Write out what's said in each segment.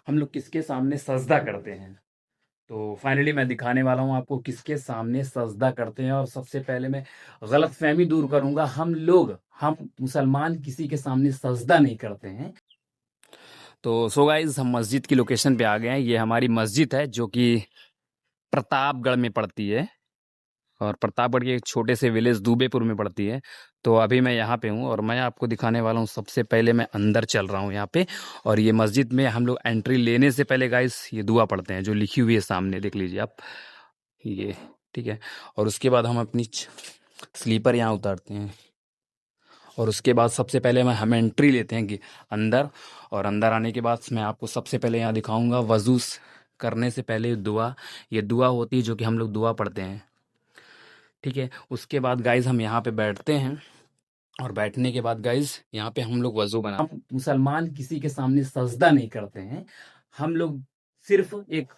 हम लोग किसके सामने सजदा करते हैं। तो फाइनली मैं दिखाने वाला हूँ आपको किसके सामने सजदा करते हैं। और सबसे पहले मैं गलतफहमी दूर करूंगा, हम मुसलमान किसी के सामने सजदा नहीं करते हैं। तो सो गाइज हम मस्जिद की लोकेशन पे आ गए हैं। ये हमारी मस्जिद है जो कि प्रतापगढ़ में पड़ती है, और प्रतापगढ़ के एक छोटे से विलेज दूबेपुर में पड़ती है। तो अभी मैं यहाँ पे हूँ और मैं आपको दिखाने वाला हूँ। सबसे पहले मैं अंदर चल रहा हूँ यहाँ पे, और ये मस्जिद में हम लोग एंट्री लेने से पहले गाइस ये दुआ पढ़ते हैं जो लिखी हुई है सामने, देख लीजिए आप ये, ठीक है। और उसके बाद हम अपनी स्लीपर यहाँ उतारते हैं, और उसके बाद सबसे पहले हम एंट्री लेते हैं कि अंदर। और अंदर आने के बाद मैं आपको सबसे पहले यहाँ दिखाऊंगा वजू करने से पहले दुआ। ये दुआ होती है जो कि हम लोग दुआ पढ़ते हैं, ठीक है। उसके बाद गाइज हम यहाँ पे बैठते हैं, और बैठने के बाद गाइज यहाँ पे हम लोग वजू बना, हम मुसलमान किसी के सामने सजदा नहीं करते हैं। हम लोग सिर्फ एक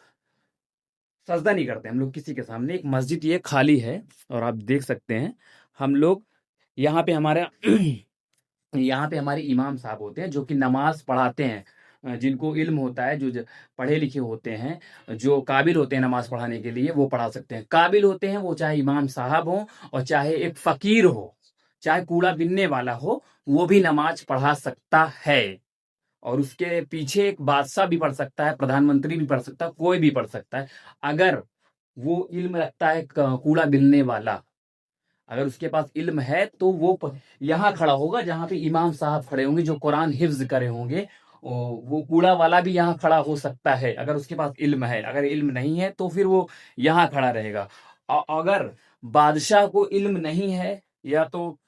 सजदा नहीं करते हम लोग किसी के सामने। एक मस्जिद ये खाली है, और आप देख सकते हैं हम लोग यहाँ पे हमारा यहाँ पे हमारे इमाम साहब होते हैं जो कि नमाज पढ़ाते हैं। जिनको इल्म होता है, जो पढ़े लिखे होते हैं, जो काबिल होते हैं नमाज पढ़ाने के लिए, वो पढ़ा सकते हैं। काबिल होते हैं वो, चाहे इमाम साहब हो और चाहे एक फकीर हो, चाहे कूड़ा बिनने वाला हो, वो भी नमाज पढ़ा सकता है। और उसके पीछे एक बादशाह भी पढ़ सकता है, प्रधानमंत्री भी पढ़ सकता है, कोई भी पढ़ सकता है, अगर वो इल्म रखता है। कूड़ा बिनने वाला अगर उसके पास इल्म है तो वो यहाँ खड़ा होगा जहाँ पे इमाम साहब खड़े होंगे जो कुरान हिफ्ज करे होंगे। वो कूड़ा वाला भी यहाँ खड़ा हो सकता है अगर उसके पास इल्म है। अगर इल्म नहीं है तो फिर वो यहाँ खड़ा रहेगा। अगर बादशाह को इल्म नहीं है, या तो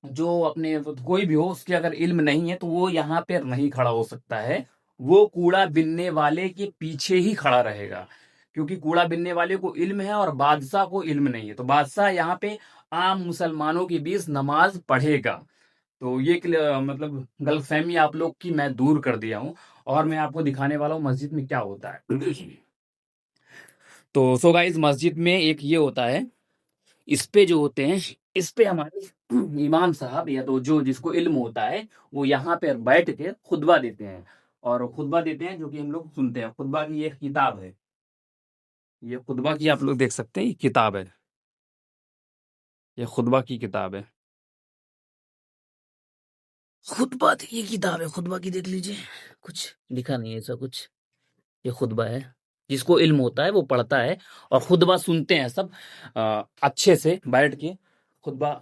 जो अपने कोई भी हो, उसके अगर इल्म नहीं है तो वो यहाँ पे नहीं खड़ा हो सकता है। वो कूड़ा बिनने वाले के पीछे ही खड़ा रहेगा, क्योंकि कूड़ा बिनने वाले को इल्म है और बादशाह को इल्म नहीं है। तो बादशाह यहाँ पे आम मुसलमानों के बीच नमाज पढ़ेगा। तो ये मतलब गलतफहमी आप लोग की मैं दूर कर दिया हूँ, और मैं आपको दिखाने वाला हूँ मस्जिद में क्या होता है। तो सो गाइस मस्जिद में एक ये होता है, इस पे जो होते हैं, इस पे हमारे इमाम साहब या तो जो जिसको इल्म होता है वो यहाँ पे बैठ के खुतबा देते हैं। और खुतबा देते हैं जो कि हम लोग सुनते हैं। खुतबा की एक किताब है, ये खुतबा की आप लोग देख सकते हैं, ये किताब है, ये खुतबा की किताब है। खुतबा ये किताब है, खुतबा की देख लीजिए, कुछ लिखा नहीं है ऐसा कुछ। ये खुतबा है, जिसको इल्म होता है वो पढ़ता है, और खुतबा सुनते हैं सब अच्छे से बैठ के खुतबा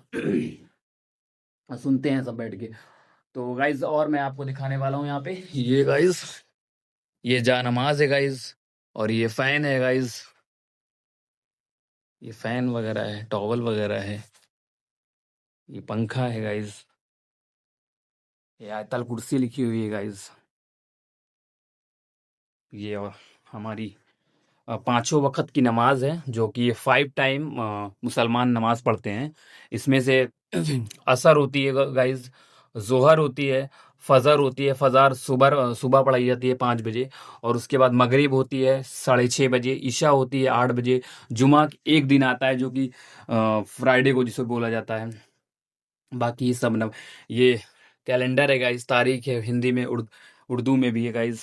सुनते हैं सब बैठ के। तो गाइज और मैं आपको दिखाने वाला हूँ यहाँ पे, ये गाइज ये जा नमाज है गाइज, और ये फैन है गाइज, ये फैन वगैरह है, टॉवल वगैरह है, ये पंखा है गाइज, ये आयतल कुर्सी लिखी हुई है गाइज। ये और हमारी पांचों वक्त की नमाज है जो कि 5 टाइम मुसलमान नमाज पढ़ते हैं। इसमें से असर होती है गाइज, जोहर होती है, फजर होती है। फजर सुबह सुबह पढ़ाई जाती है 5 बजे, और उसके बाद मगरिब होती है 6:30 बजे, ईशा होती है 8 बजे। जुमा एक दिन आता है जो कि फ्राइडे को जिसे बोला जाता है। बाकी ये सब ये कैलेंडर है गाइज, तारीख है, हिंदी में उर्दू में भी है गाइज।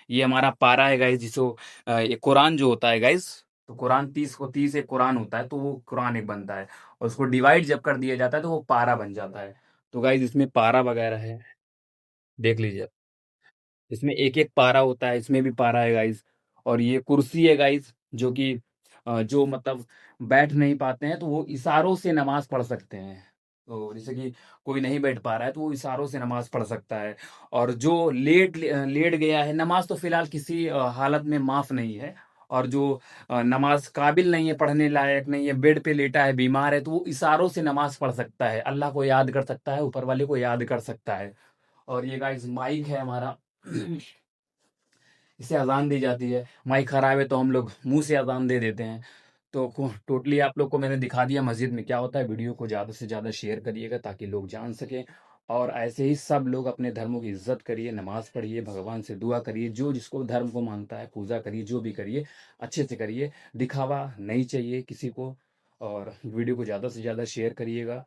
ये हमारा पारा है गाइस, जिसको ये कुरान जो होता है गाइस, तो कुरान 30 एक कुरान होता है, तो वो कुरान एक बनता है, और उसको डिवाइड जब कर दिया जाता है तो वो पारा बन जाता है। तो गाइस इसमें पारा वगैरह है, देख लीजिए। इसमें एक एक पारा होता है, इसमें भी पारा है गाइस। और ये कुर्सी है गाइस जो कि जो मतलब बैठ नहीं पाते हैं तो वो इशारों से नमाज पढ़ सकते हैं। तो जैसे कि कोई नहीं बैठ पा रहा है तो वो इशारों से नमाज पढ़ सकता है। और जो लेट गया है, नमाज तो फिलहाल किसी हालत में माफ नहीं है। और जो नमाज काबिल नहीं है, पढ़ने लायक नहीं है, बेड पे लेटा है, बीमार है, तो वो इशारों से नमाज पढ़ सकता है, अल्लाह को याद कर सकता है, ऊपर वाले को याद कर सकता है। और ये गाइस माइक है हमारा, इससे अजान दी जाती है। माइक खराब है तो हम लोग मुंह से अजान दे देते हैं। तो टोटली आप लोग को मैंने दिखा दिया मस्जिद में क्या होता है। वीडियो को ज़्यादा से ज़्यादा शेयर करिएगा ताकि लोग जान सकें, और ऐसे ही सब लोग अपने धर्मों की इज्जत करिए, नमाज पढ़िए, भगवान से दुआ करिए, जो जिसको धर्म को मानता है पूजा करिए, जो भी करिए अच्छे से करिए, दिखावा नहीं चाहिए किसी को। और वीडियो को ज़्यादा से ज़्यादा शेयर करिएगा।